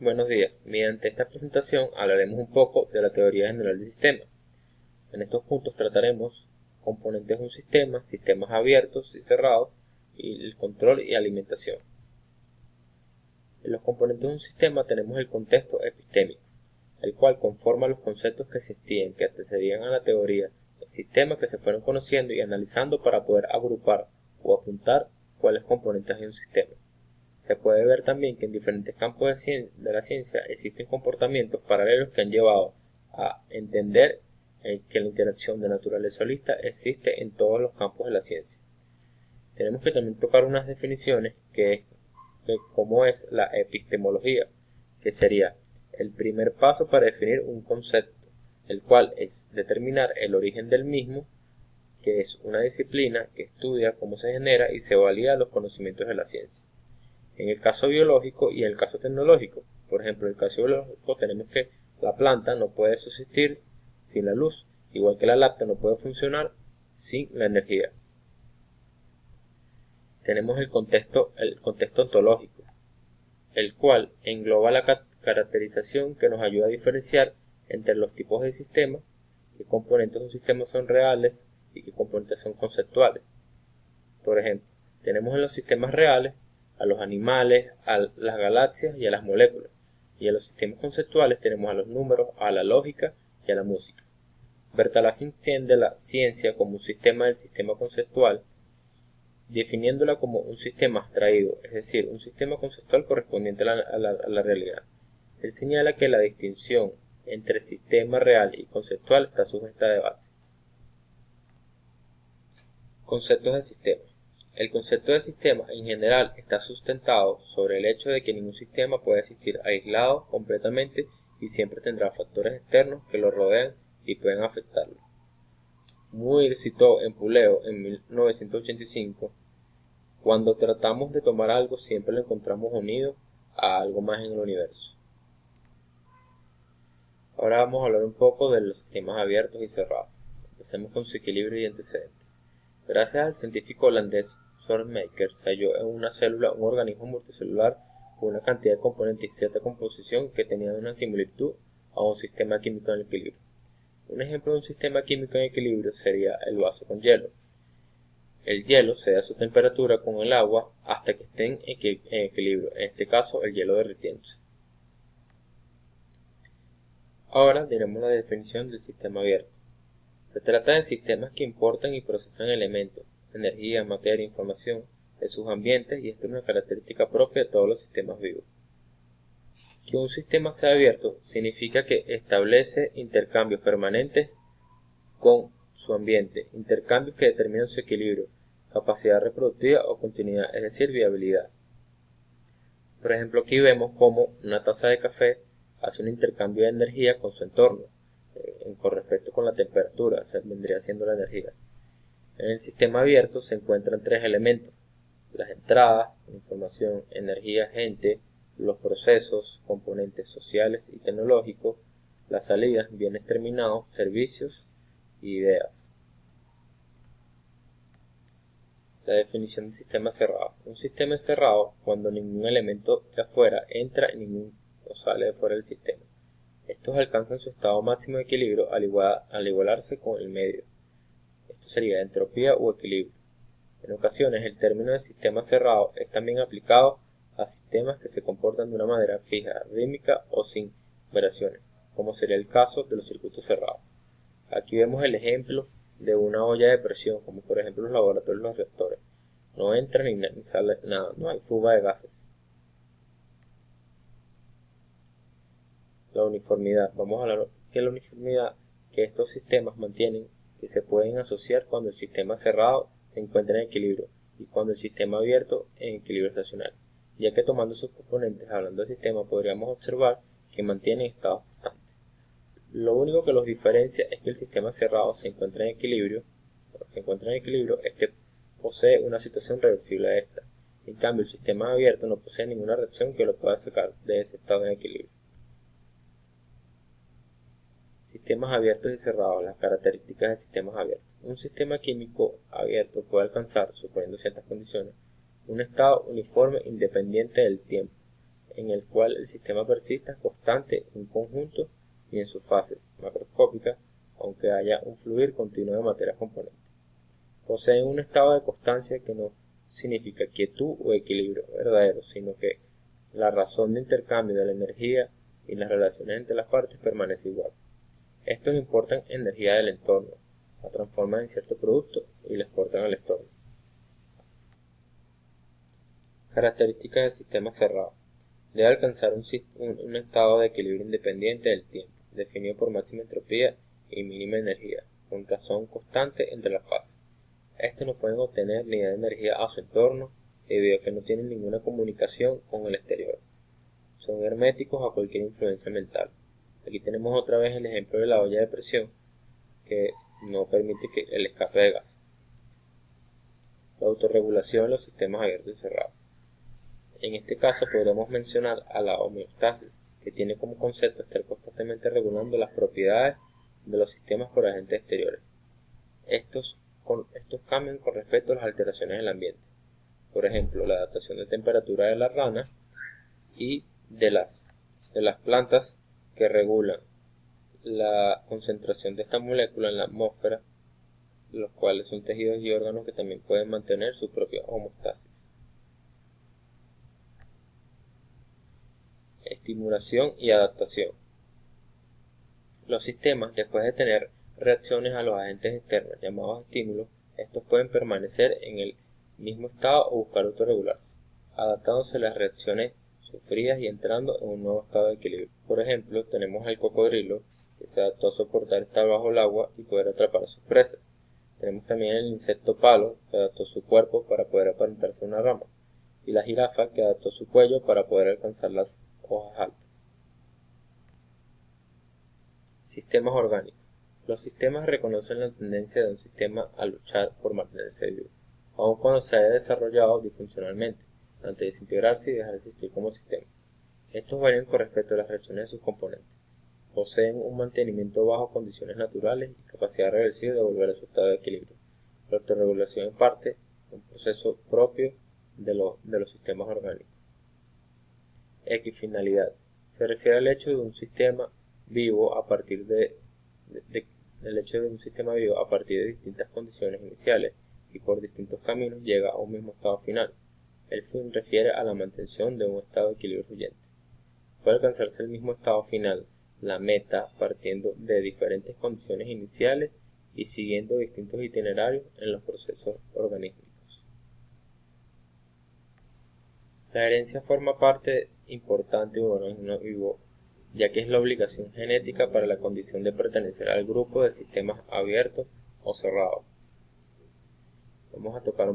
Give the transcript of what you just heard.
Buenos días. Mediante esta presentación hablaremos un poco de la teoría general del sistema. En estos puntos trataremos componentes de un sistema, sistemas abiertos y cerrados, y el control y alimentación. En los componentes de un sistema tenemos el contexto epistémico, el cual conforma los conceptos que existían, que antecedían a la teoría del sistema, que se fueron conociendo y analizando para poder agrupar o apuntar cuáles componentes hay un sistema. Se puede ver también que en diferentes campos de la ciencia existen comportamientos paralelos que han llevado a entender que la interacción de naturaleza holista existe en todos los campos de la ciencia. Tenemos que también tocar unas definiciones cómo es la epistemología, que sería el primer paso para definir un concepto, el cual es determinar el origen del mismo, que es una disciplina que estudia cómo se genera y se valida los conocimientos de la ciencia. En el caso biológico y en el caso tecnológico, por ejemplo, en el caso biológico tenemos que la planta no puede subsistir sin la luz, igual que la láctea no puede funcionar sin la energía. Tenemos el contexto ontológico, el cual engloba la caracterización que nos ayuda a diferenciar entre los tipos de sistemas, qué componentes de un sistema son reales y qué componentes son conceptuales. Por ejemplo, tenemos en los sistemas reales a los animales, a las galaxias y a las moléculas. Y en los sistemas conceptuales tenemos a los números, a la lógica y a la música. Bertalanffy entiende la ciencia como un sistema del sistema conceptual, definiéndola como un sistema abstraído, es decir, un sistema conceptual correspondiente a la realidad. Él señala que la distinción entre sistema real y conceptual está sujeta a debate. Conceptos de sistema. El concepto de sistema en general está sustentado sobre el hecho de que ningún sistema puede existir aislado completamente y siempre tendrá factores externos que lo rodean y pueden afectarlo. Muir citó en Puleo en 1985: cuando tratamos de tomar algo siempre lo encontramos unido a algo más en el universo. Ahora vamos a hablar un poco de los sistemas abiertos y cerrados. Empecemos con su equilibrio y antecedentes. Gracias al científico holandés Schwarzmacher se halló en una célula un organismo multicelular con una cantidad de componentes y cierta composición que tenían una similitud a un sistema químico en equilibrio. Un ejemplo de un sistema químico en equilibrio sería el vaso con hielo. El hielo cede a su temperatura con el agua hasta que estén en equilibrio, en este caso el hielo derritiéndose. Ahora diremos la definición del sistema abierto. Se trata de sistemas que importan y procesan elementos, energía, materia, información de sus ambientes, y esto es una característica propia de todos los sistemas vivos. Que un sistema sea abierto significa que establece intercambios permanentes con su ambiente, intercambios que determinan su equilibrio, capacidad reproductiva o continuidad, es decir, viabilidad. Por ejemplo, aquí vemos cómo una taza de café hace un intercambio de energía con su entorno, con respecto con la temperatura, vendría siendo la energía. En el sistema abierto se encuentran tres elementos: las entradas, información, energía, gente; los procesos, componentes sociales y tecnológicos; las salidas, bienes terminados, servicios y ideas. La definición del sistema cerrado. Un sistema es cerrado cuando ningún elemento de afuera entra y ninguno sale de fuera del sistema. Estos alcanzan su estado máximo de equilibrio al igualarse con el medio. Esto sería entropía o equilibrio. En ocasiones el término de sistema cerrado es también aplicado a sistemas que se comportan de una manera fija, rítmica o sin variaciones, como sería el caso de los circuitos cerrados. Aquí vemos el ejemplo de una olla de presión, como por ejemplo los laboratorios y los reactores. No entra ni sale nada, no hay fuga de gases. La uniformidad. Vamos a hablar de la uniformidad que estos sistemas mantienen, que se pueden asociar cuando el sistema cerrado se encuentra en equilibrio y cuando el sistema abierto en equilibrio estacionario, ya que tomando sus componentes, hablando del sistema, podríamos observar que mantienen estados constantes. Lo único que los diferencia es que el sistema cerrado se encuentra en equilibrio, este posee una situación reversible a esta. En cambio, el sistema abierto no posee ninguna reacción que lo pueda sacar de ese estado de equilibrio. Sistemas abiertos y cerrados. Las características de sistemas abiertos. Un sistema químico abierto puede alcanzar, suponiendo ciertas condiciones, un estado uniforme independiente del tiempo. en el cual el sistema persista constante en un conjunto y en su fase macroscópica, aunque haya un fluir continuo de materias componentes. Poseen un estado de constancia que no significa quietud o equilibrio verdadero, sino que la razón de intercambio de la energía y las relaciones entre las partes permanece igual. Estos importan energía del entorno, la transforman en cierto producto y la exportan al entorno. Características del sistema cerrado. Debe alcanzar un estado de equilibrio independiente del tiempo, definido por máxima entropía y mínima energía, con razón constante entre las fases. Estos no pueden obtener ni dar energía a su entorno debido a que no tienen ninguna comunicación con el exterior. Son herméticos a cualquier influencia ambiental. Aquí tenemos otra vez el ejemplo de la olla de presión que no permite que el escape de gases. La autorregulación en los sistemas abiertos y cerrados. En este caso podremos mencionar a la homeostasis, que tiene como concepto estar constantemente regulando las propiedades de los sistemas por agentes exteriores. Estos cambian con respecto a las alteraciones del ambiente. Por ejemplo, la adaptación de temperatura de la rana y de las plantas que regulan la concentración de esta molécula en la atmósfera, los cuales son tejidos y órganos que también pueden mantener su propia homeostasis. Estimulación y adaptación. Los sistemas, después de tener reacciones a los agentes externos llamados estímulos, estos pueden permanecer en el mismo estado o buscar autorregularse, adaptándose a las reacciones sufridas y entrando en un nuevo estado de equilibrio. Por ejemplo, tenemos al cocodrilo, que se adaptó a soportar estar bajo el agua y poder atrapar a sus presas. Tenemos también el insecto palo, que adaptó su cuerpo para poder aparentarse a una rama, y la jirafa, que adaptó su cuello para poder alcanzar las hojas altas. Sistemas orgánicos. Los sistemas reconocen la tendencia de un sistema a luchar por mantenerse vivo, aun cuando se haya desarrollado disfuncionalmente, antes de desintegrarse y dejar de existir como sistema. Estos varían con respecto a las reacciones de sus componentes. Poseen un mantenimiento bajo condiciones naturales y capacidad reversible de volver a su estado de equilibrio. La autorregulación en parte un proceso propio de los sistemas orgánicos. Equifinalidad. Se refiere al hecho de un sistema vivo a partir de distintas condiciones iniciales y por distintos caminos llega a un mismo estado final. El fin refiere a la mantención de un estado de equilibrio fluyente. Puede alcanzarse el mismo estado final, la meta, partiendo de diferentes condiciones iniciales y siguiendo distintos itinerarios en los procesos organísmicos. La herencia forma parte importante de un organismo vivo, ya que es la obligación genética para la condición de pertenecer al grupo de sistemas abiertos o cerrados. Vamos a tocar un